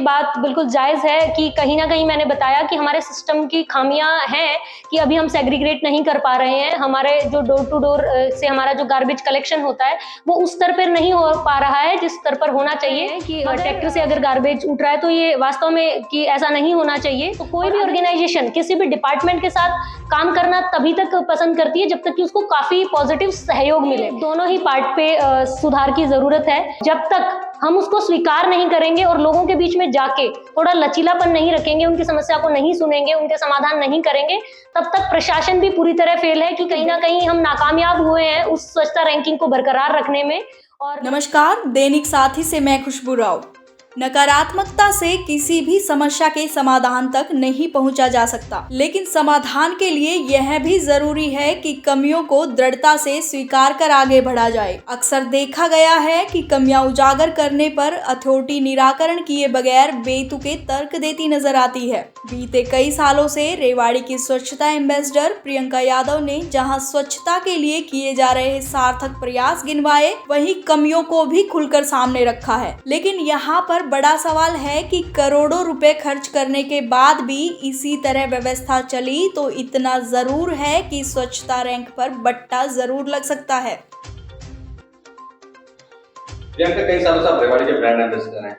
बात बिल्कुल जायज़ है कि कहीं न कहीं मैंने बताया कि हमारे सिस्टम की खामियाँ हैं कि अभी हम सेग्रीगेट नहीं कर पा रहे हैं। हमारे जो डोर टू डोर से हमारा जो गार्बेज कलेक्शन होता है, वो उस स्तर पर नहीं हो पा रहा है जिस स्तर पर होना चाहिए कि ट्रैक्टर से अगर गार्बेज उठ रहा है तो ये वास्तव में कि ऐसा नहीं होना चाहिए। तो कोई भी ऑर्गेनाइज़ेशन किसी भी डिपार्टमेंट के साथ काम करना तभी तक पसंद करती है जब तक कि उसको काफ़ी पॉजिटिव सहयोग मिले। दोनों ही पार्ट पे सुधार की ज़रूरत है। जब तक हम उसको स्वीकार नहीं करेंगे और लोगों के बीच में जाके थोड़ा लचीलापन नहीं रखेंगे, उनकी समस्या को नहीं सुनेंगे, उनके समाधान नहीं करेंगे, तब तक प्रशासन भी पूरी तरह फेल है कि कहीं ना कहीं हम नाकामयाब हुए हैं उस स्वच्छता रैंकिंग को बरकरार रखने में। और नमस्कार, दैनिक साथी से मैं खुशबू राव। नकारात्मकता से किसी भी समस्या के समाधान तक नहीं पहुंचा जा सकता, लेकिन समाधान के लिए यह भी जरूरी है कि कमियों को दृढ़ता से स्वीकार कर आगे बढ़ा जाए। अक्सर देखा गया है कि कमियां उजागर करने पर अथॉरिटी निराकरण किए बगैर बेतुके तर्क देती नजर आती है। बीते कई सालों से रेवाड़ी की स्वच्छता एम्बेसडर प्रियंका यादव ने जहां स्वच्छता के लिए किए जा रहे सार्थक प्रयास गिनवाए, वहीं कमियों को भी खुलकर सामने रखा है। लेकिन यहाँ पर बड़ा सवाल है कि करोड़ों रुपए खर्च करने के बाद भी इसी तरह व्यवस्था चली तो इतना जरूर है कि स्वच्छता रैंक पर बट्टा जरूर लग सकता है। प्रियंका, कई सालों से आप रेवाड़ी के ब्रांड एम्बेसडर हैं।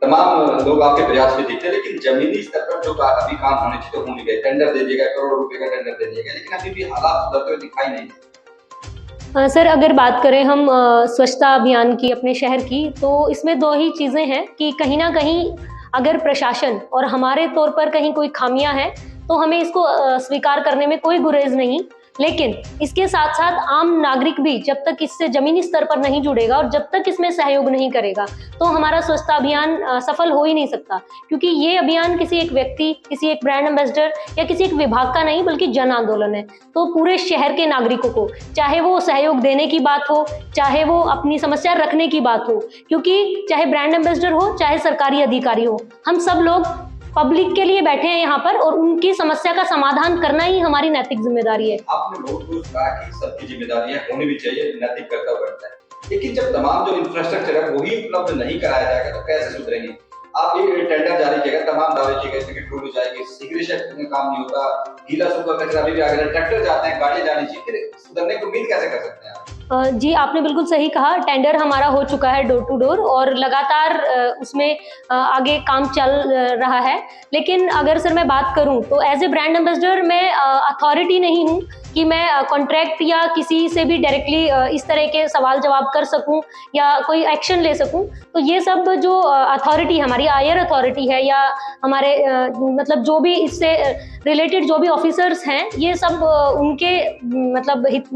तमाम लोग आपके प्रयास में दिखते हैं, लेकिन जमीनी स्तर पर जो अभी काम होने चाहिए तो हो नहीं गए। टेंडर दे दिया गया, करोड़ों रुपए का टेंडर दे दिया गया, लेकिन अभी भी हालात सुधरते हुए दिखाई नहीं देते। सर, अगर बात करें हम स्वच्छता अभियान की अपने शहर की, तो इसमें दो ही चीज़ें हैं कि कहीं ना कहीं अगर प्रशासन और हमारे तौर पर कहीं कोई खामियां हैं तो हमें इसको स्वीकार करने में कोई गुरेज नहीं, लेकिन इसके साथ साथ आम नागरिक भी जब तक इससे जमीनी स्तर पर नहीं जुड़ेगा और जब तक इसमें सहयोग नहीं करेगा तो हमारा स्वच्छता अभियान सफल हो ही नहीं सकता। क्योंकि ये अभियान किसी एक व्यक्ति, किसी एक ब्रांड एम्बेसडर या किसी एक विभाग का नहीं बल्कि जन आंदोलन है। तो पूरे शहर के नागरिकों को, चाहे वो सहयोग देने की बात हो, चाहे वो अपनी समस्या रखने की बात हो, क्योंकि चाहे ब्रांड एम्बेसडर हो चाहे सरकारी अधिकारी हो, हम सब लोग पब्लिक के लिए बैठे हैं यहाँ पर और उनकी समस्या का समाधान करना ही हमारी नैतिक जिम्मेदारी है। आपने बहुत कुछ कहा कि सबकी जिम्मेदारियां होनी भी चाहिए, नैतिक कर्तव्य बनता है, लेकिन जब तमाम जो इंफ्रास्ट्रक्चर है वही उपलब्ध नहीं कराया जाएगा तो कैसे सुधरेंगे? आप ये टेंडर जारी किया, तमाम दावे किए गए कि टूट जाएगी, सिगरेशन में काम नहीं होता, गीला सूखा कचरा भी आ गया, ट्रैक्टर जाते हैं, गाड़ियां जानी चाहिए, फिर सुधरने की उम्मीद कैसे कर सकते हैं आप? जी, आपने बिल्कुल सही कहा। टेंडर हमारा हो चुका है डोर टू डोर और लगातार उसमें आगे काम चल रहा है। लेकिन अगर सर मैं बात करूं तो एज ए ब्रांड एम्बेसडर मैं अथॉरिटी नहीं हूं कि मैं कॉन्ट्रैक्ट या किसी से भी डायरेक्टली इस तरह के सवाल जवाब कर सकूं या कोई एक्शन ले सकूं। तो ये सब जो अथॉरिटी हमारी हायर अथॉरिटी है या हमारे मतलब जो भी इससे रिलेटेड जो भी ऑफिसर्स हैं, ये सब उनके मतलब हित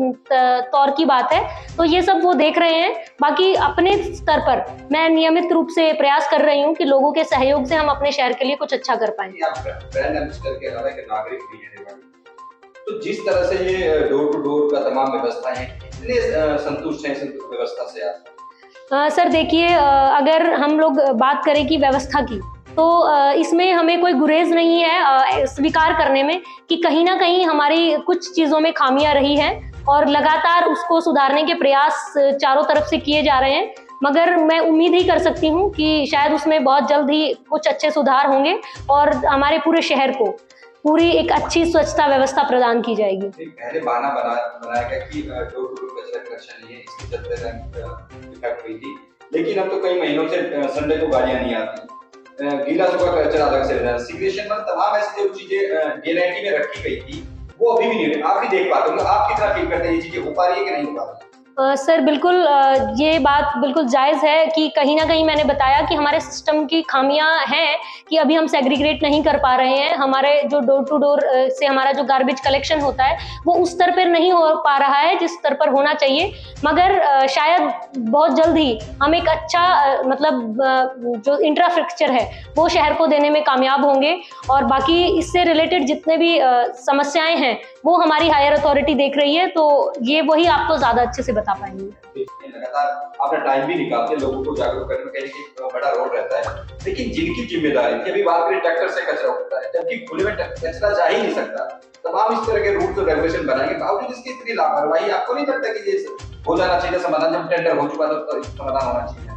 तौर की बात है। तो ये सब वो देख रहे हैं। बाकी अपने स्तर पर मैं नियमित रूप से प्रयास कर रही हूँ कि लोगों के सहयोग से हम अपने शहर के लिए कुछ अच्छा कर पाएं। आप ब्रांड एम्बेसडर के अलावा एक नागरिक भी हैं रेवाड़ी, तो जिस तरह से ये डोर टू डोर का तमाम व्यवस्था है, कितने संतुष्ट हैं इस व्यवस्था से आप? सर देखिए, अगर हम लोग बात करें कि व्यवस्था की, तो इसमें हमें कोई गुरेज नहीं है स्वीकार करने में कि कहीं ना कहीं हमारी कुछ चीज़ों में खामियां रही हैं और लगातार उसको सुधारने के प्रयास चारों तरफ से किए जा रहे हैं। मगर मैं उम्मीद ही कर सकती हूँ कि शायद उसमें बहुत जल्द ही कुछ अच्छे सुधार होंगे और हमारे पूरे शहर को पूरी एक अच्छी स्वच्छता व्यवस्था प्रदान की जाएगी। पहले बहाना बनाया गया कि डोर टू डोर कचरा कलेक्शन नहीं है, इसकी चलते इफेक्ट हुई थी, लेकिन अब तो कई महीनों से संडे को गाड़ियां नहीं आती, गीला सूखा कचरा अलग से रहता है, सिगरेशन में तमाम ऐसी जो चीजें गारंटी में रखी गई थी वो अभी भी नहीं है। आप भी देख पाते होंगे, आप कितना फील करते हैं ये चीजें हो पा रही है कि नहीं हो पा रही है? सर बिल्कुल, ये बात बिल्कुल जायज़ है कि कहीं ना कहीं मैंने बताया कि हमारे सिस्टम की खामियां हैं कि अभी हम सेग्रीगेट नहीं कर पा रहे हैं। हमारे जो डोर टू डोर से हमारा जो गार्बेज कलेक्शन होता है वो उस स्तर पर नहीं हो पा रहा है जिस स्तर पर होना चाहिए। मगर शायद बहुत जल्द ही हम एक अच्छा मतलब जो इंफ्रास्ट्रक्चर है वो शहर को देने में कामयाब होंगे और बाकी इससे रिलेटेड जितने भी समस्याएं हैं वो हमारी हायर अथॉरिटी देख रही है, तो ये वही आपको ज़्यादा अच्छे से बता पाएंगे। लगातार आपने टाइम भी निकालते हैं, लोगों को जागरूक करने में कहीं एक बड़ा रोल रहता है, लेकिन जिनकी जिम्मेदारी थी, अभी बात करें ट्रैक्टर से कचरा उठता है जबकि खुले में कचरा जा ही नहीं सकता, तब आप इस तरह के रूल्स और रेगुलेशन बनाएंगे, बावजूद इसकी इतनी लापरवाही, आपको नहीं लगता कि ये हो जाना चाहिए समाधान? जब टेंडर हो चुका था तो समाधान होना चाहिए?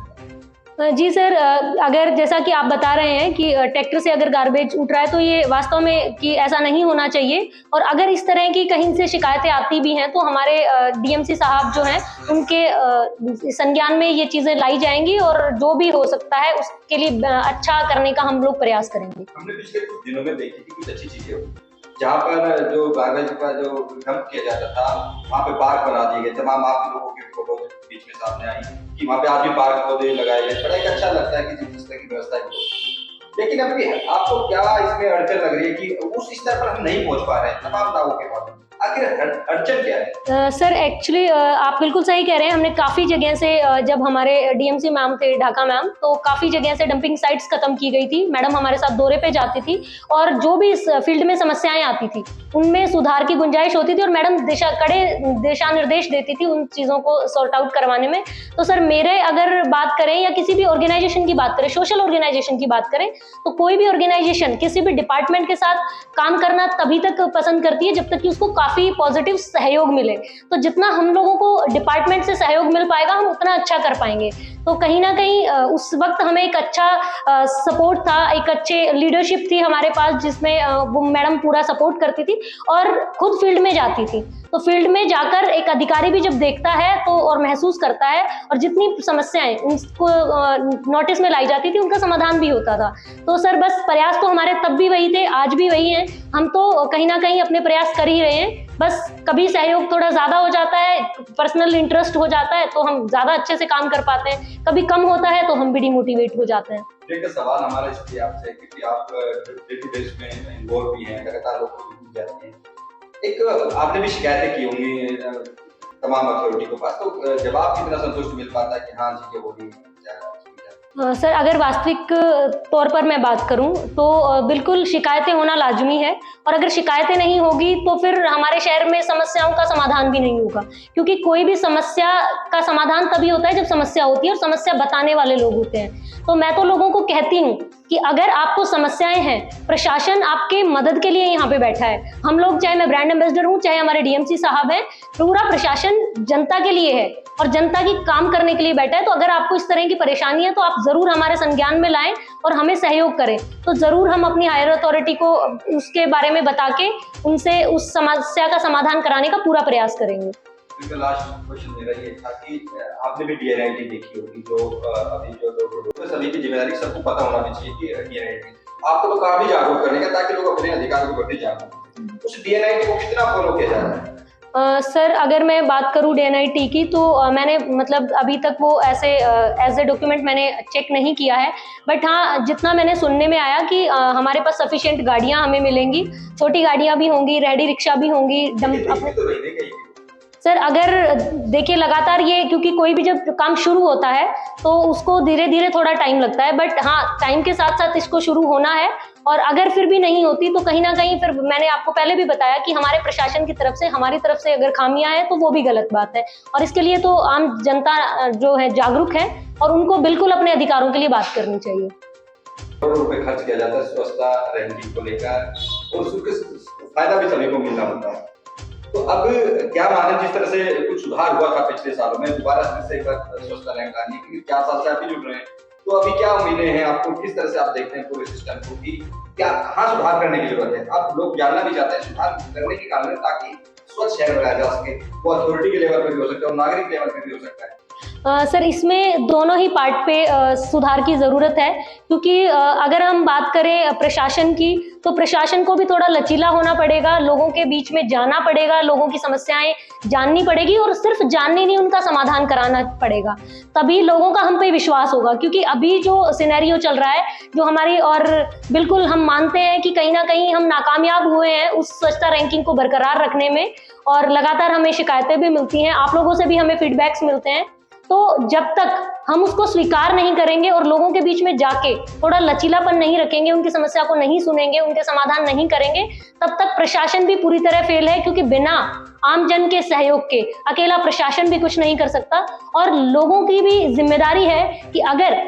जी सर, अगर जैसा कि आप बता रहे हैं कि ट्रैक्टर से अगर गार्बेज उठ रहा है तो ये वास्तव में कि ऐसा नहीं होना चाहिए, और अगर इस तरह की कहीं से शिकायतें आती भी हैं तो हमारे डीएमसी साहब जो हैं उनके संज्ञान में ये चीज़ें लाई जाएंगी और जो भी हो सकता है उसके लिए अच्छा करने का हम लोग प्रयास करेंगे। हमने पिछले कुछ दिनों में देखी थी कुछ अच्छी चीजें हुई, जहाँ पर जो गार्बेज का जो डंप किया जाता था वहाँ पे पार्क बना दिए गए, तमाम आप लोगों की फोटो बीच में सामने आई कि वहाँ पे आज भी पार्क पौधे लगाए गए, बड़ा एक अच्छा लगता है कि जिस तरह की व्यवस्था है। लेकिन अभी आपको क्या इसमें अड़चन लग रही है कि उस स्तर पर हम नहीं पहुंच पा रहे हैं तमाम दावों के बाद, आखिर अड़चन क्या है? सर एक्चुअली आप बिल्कुल सही कह रहे हैं। हमने काफ़ी जगह से जब हमारे डीएमसी मैम थे ढाका मैम, तो काफ़ी जगह से डंपिंग साइट्स खत्म की गई थी। मैडम हमारे साथ दौरे पे जाती थी और जो भी इस फील्ड में समस्याएं आती थी उनमें सुधार की गुंजाइश होती थी और मैडम दिशा निर्देश देती थी उन चीज़ों को सॉर्ट आउट करवाने में। तो सर मेरे अगर बात करें या किसी भी ऑर्गेनाइजेशन की बात करें, सोशल ऑर्गेनाइजेशन की बात करें, तो कोई भी ऑर्गेनाइजेशन किसी भी डिपार्टमेंट के साथ काम करना तभी तक पसंद करती है जब तक कि उसको काफ़ी पॉजिटिव सहयोग मिले। तो जितना हम लोगों को डिपार्टमेंट से सहयोग मिल पाएगा हम उतना अच्छा कर पाएंगे। तो कहीं ना कहीं उस वक्त हमें एक अच्छा सपोर्ट था, एक अच्छे लीडरशिप थी हमारे पास, जिसमें वो मैडम पूरा सपोर्ट करती थी और खुद फील्ड में जाती थी। तो फील्ड में जाकर एक अधिकारी भी जब देखता है तो और महसूस करता है और जितनी समस्याएं उनको नोटिस में लाई जाती थी उनका समाधान भी होता था। तो सर बस प्रयास तो हमारे तब भी वही थे, आज भी वही हैं। हम तो कहीं ना कहीं अपने प्रयास कर ही रहे हैं, बस कभी सहयोग थोड़ा ज़्यादा हो जाता है, पर्सनल इंटरेस्ट हो जाता है तो हम ज़्यादा अच्छे से काम कर पाते हैं, कभी कम होता है तो हम भी डिमोटिवेट हो जाते हैं। एक सवाल हमारा इसलिए आपसे क्योंकि आप डे टू डे में इन्वॉल्व भी हैं, लगातार लोग को भी जाते हैं, एक आपने भी शिकायतें की होंगी तमाम अथॉरिटी के पास, तो जवाब कितना संतुष्ट मिल पाता है कि हाँ ठीक है वो भी सर अगर वास्तविक तौर पर मैं बात करूं तो बिल्कुल शिकायतें होना लाजमी है, और अगर शिकायतें नहीं होगी तो फिर हमारे शहर में समस्याओं का समाधान भी नहीं होगा, क्योंकि कोई भी समस्या का समाधान तभी होता है जब समस्या होती है और समस्या बताने वाले लोग होते हैं। तो मैं तो लोगों को कहती हूँ कि अगर आपको समस्याएं हैं, प्रशासन आपके मदद के लिए यहाँ पे बैठा है। हम लोग, चाहे मैं ब्रांड एम्बेसडर हूँ, चाहे हमारे डीएमसी साहब हैं, पूरा प्रशासन जनता के लिए है और जनता की काम करने के लिए बैठा है। तो अगर आपको इस तरह की परेशानी है तो आप जरूर हमारे संज्ञान में लाएं और हमें सहयोग करें, तो जरूर हम अपनी हायर अथॉरिटी को उसके बारे में बता के उनसे उस समस्या का समाधान कराने का पूरा प्रयास करेंगे। लास्ट क्वेश्चन मेरा ये था कि आपने भी डीएनआईटी देखी होगी, जो अभी जो लोग सभी की जिम्मेदारी सबको पता होना भी चाहिए कि डीएनआईटी आपको तो काफी जागरूक करने का, ताकि लोग अपने अधिकार को बढ़ते जागरूक। उस डीएनआईटी को कितना फॉलो किया जा रहा है? सर अगर मैं बात करूं डीएनआईटी की तो मैंने मतलब अभी तक वो ऐसे एज ए डॉक्यूमेंट मैंने चेक नहीं किया है, बट हाँ जितना मैंने सुनने में आया कि हमारे पास सफिशिएंट गाड़ियां हमें मिलेंगी, छोटी गाड़ियां भी होंगी, रेडी रिक्शा भी होंगी, सर अगर देखिए लगातार ये, क्योंकि कोई भी जब काम शुरू होता है तो उसको धीरे धीरे थोड़ा टाइम लगता है, बट हाँ टाइम के साथ साथ इसको शुरू होना है। और अगर फिर भी नहीं होती तो कहीं ना कहीं फिर मैंने आपको पहले भी बताया कि हमारे प्रशासन की तरफ से, हमारी तरफ से अगर खामियां हैं तो वो भी गलत बात है, और इसके लिए तो आम जनता जो है जागरूक है और उनको बिल्कुल अपने अधिकारों के लिए बात करनी चाहिए। करोड़ों रुपए खर्च किया जाता है स्वच्छता रैंकिंग को लेकर और उसके फायदा भी सभी को मिलना होता है। तो अब क्या माने, जिस तरह से कुछ सुधार हुआ था पिछले सालों में, दोबारा से एक बार स्वच्छता रैंक आनी, क्योंकि 4 साल से आप भी जुड़ रहे हैं, तो अभी क्या उम्मीदें हैं आपको, किस तरह से आप देखते हैं पूरे सिस्टम को कि क्या कहाँ सुधार करने की जरूरत है? आप लोग जानना भी चाहते हैं सुधार करने के कारण, ताकि स्वच्छ शहर बनाया जा सके। वो अथॉरिटी के लेवल पर भी हो सकता है और नागरिक लेवल पर भी हो सकता है। सर इसमें दोनों ही पार्ट पे सुधार की ज़रूरत है, क्योंकि अगर हम बात करें प्रशासन की तो प्रशासन को भी थोड़ा लचीला होना पड़ेगा, लोगों के बीच में जाना पड़ेगा, लोगों की समस्याएं जाननी पड़ेगी और सिर्फ जाननी नहीं, उनका समाधान कराना पड़ेगा, तभी लोगों का हम पे विश्वास होगा। क्योंकि अभी जो सिनेरियो चल रहा है जो हमारी, और बिल्कुल हम मानते हैं कि कहीं ना कहीं हम नाकामयाब हुए हैं उस स्वच्छता रैंकिंग को बरकरार रखने में, और लगातार हमें शिकायतें भी मिलती हैं, आप लोगों से भी हमें फीडबैक्स मिलते हैं। तो जब तक हम उसको स्वीकार नहीं करेंगे और लोगों के बीच में जाके थोड़ा लचीलापन नहीं रखेंगे, उनकी समस्या को नहीं सुनेंगे, उनके समाधान नहीं करेंगे, तब तक प्रशासन भी पूरी तरह फेल है। क्योंकि बिना आम जन के सहयोग के अकेला प्रशासन भी कुछ नहीं कर सकता, और लोगों की भी जिम्मेदारी है कि अगर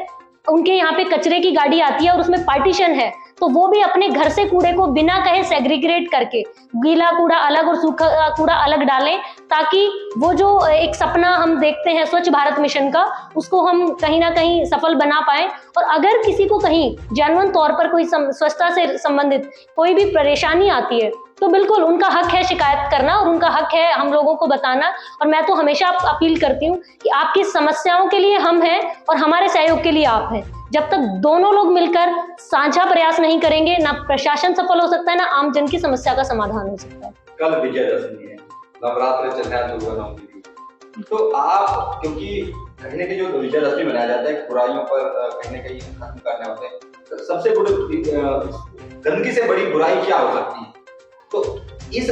उनके यहाँ पे कचरे की गाड़ी आती है और उसमें पार्टीशन है तो वो भी अपने घर से कूड़े को बिना कहे सेग्रीगेट करके गीला कूड़ा अलग और सूखा कूड़ा अलग डालें, ताकि वो जो एक सपना हम देखते हैं स्वच्छ भारत मिशन का, उसको हम कहीं ना कहीं सफल बना पाए। और अगर किसी को कहीं जेन्युइन तौर पर कोई स्वच्छता से संबंधित कोई भी परेशानी आती है तो बिल्कुल उनका हक है शिकायत करना और उनका हक है हम लोगों को बताना। और मैं तो हमेशा अपील करती हूँ कि आपकी समस्याओं के लिए हम हैं और हमारे सहयोग के लिए आप हैं। जब तक दोनों लोग मिलकर साझा प्रयास नहीं करेंगे, ना प्रशासन सफल हो सकता है, ना आम जन की समस्या का समाधान हो सकता है। कल विजयदशमी है, नवरात्र चल रहा है, दुर्गा नवमी भी। तो आप, क्योंकि कहीं ना कहीं जो विजयदशमी मनाया जाता है बुराइयों पर कहीं ना कहीं खत्म करने होते हैं, तो सबसे बड़ी गंदगी से बड़ी बुराई क्या हो सकती है? तो इस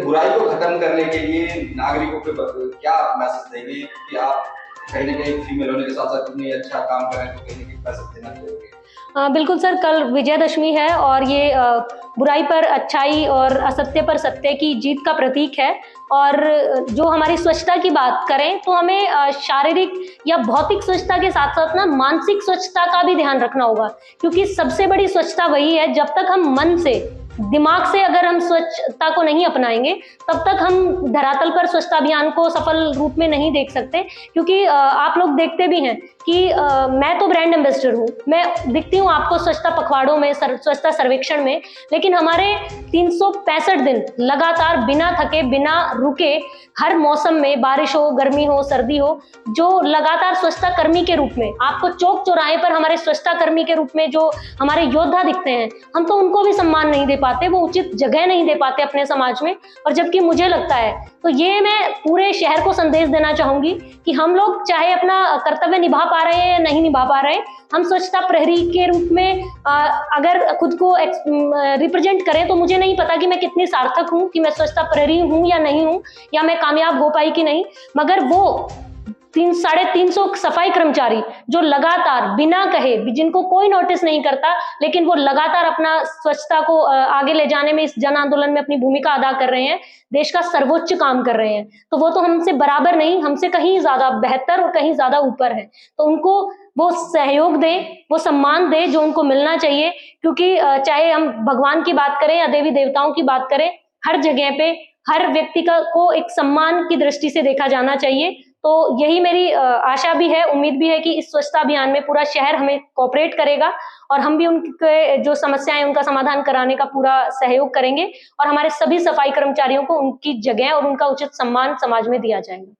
बुराई को खत्म करने के लिए नागरिकों को क्या मैसेज देंगे कि आप कहीं ना कहीं फीमेल होने के साथ साथ इतनी अच्छा काम करें, तो कहीं ना कहीं मैसेज देना चाहिए? बिल्कुल सर, कल विजयदशमी है और ये बुराई पर अच्छाई और असत्य पर सत्य की जीत का प्रतीक है। और जो हमारी स्वच्छता की बात करें तो हमें शारीरिक या भौतिक स्वच्छता के साथ साथ ना मानसिक स्वच्छता का भी ध्यान रखना होगा, क्योंकि सबसे बड़ी स्वच्छता वही है। जब तक हम मन से, दिमाग से अगर हम स्वच्छता को नहीं अपनाएंगे, तब तक हम धरातल पर स्वच्छता अभियान को सफल रूप में नहीं देख सकते। क्योंकि आप लोग देखते भी हैं कि मैं तो ब्रांड एम्बेसडर हूँ, मैं दिखती हूँ आपको स्वच्छता पखवाड़ों में, स्वच्छता सर्वेक्षण में, लेकिन हमारे 365 दिन लगातार बिना थके, बिना रुके, हर मौसम में, बारिश हो, गर्मी हो, सर्दी हो, जो लगातार स्वच्छता कर्मी के रूप में आपको चौक चौराहे पर हमारे स्वच्छता कर्मी के रूप में जो हमारे योद्धा दिखते हैं, हम तो उनको भी सम्मान नहीं दे पाते, वो उचित जगह नहीं दे पाते अपने समाज में। और जबकि मुझे लगता है, तो ये मैं पूरे शहर को संदेश देना चाहूंगी कि हम लोग चाहे अपना कर्तव्य निभा पा रहे हैं या नहीं निभा पा रहे हैं, हम स्वच्छता प्रहरी के रूप में अगर खुद को रिप्रेजेंट करें, तो मुझे नहीं पता कि मैं कितनी सार्थक हूं, कि मैं स्वच्छता प्रहरी हूं या नहीं हूं, या मैं कामयाब हो पाई कि नहीं। मगर वो 350 सफाई कर्मचारी जो लगातार बिना कहे, जिनको कोई नोटिस नहीं करता, लेकिन वो लगातार अपना स्वच्छता को आगे ले जाने में, इस जन आंदोलन में अपनी भूमिका अदा कर रहे हैं, देश का सर्वोच्च काम कर रहे हैं, तो वो तो हमसे बराबर नहीं, हमसे कहीं ज्यादा बेहतर और कहीं ज्यादा ऊपर है। तो उनको वो सहयोग दे, वो सम्मान दे जो उनको मिलना चाहिए। क्योंकि चाहे हम भगवान की बात करें या देवी देवताओं की बात करें, हर जगह पे हर व्यक्ति को एक सम्मान की दृष्टि से देखा जाना चाहिए। तो यही मेरी आशा भी है, उम्मीद भी है कि इस स्वच्छता अभियान में पूरा शहर हमें कोऑपरेट करेगा और हम भी उनके जो समस्याएं, उनका समाधान कराने का पूरा सहयोग करेंगे और हमारे सभी सफाई कर्मचारियों को उनकी जगह और उनका उचित सम्मान समाज में दिया जाएगा।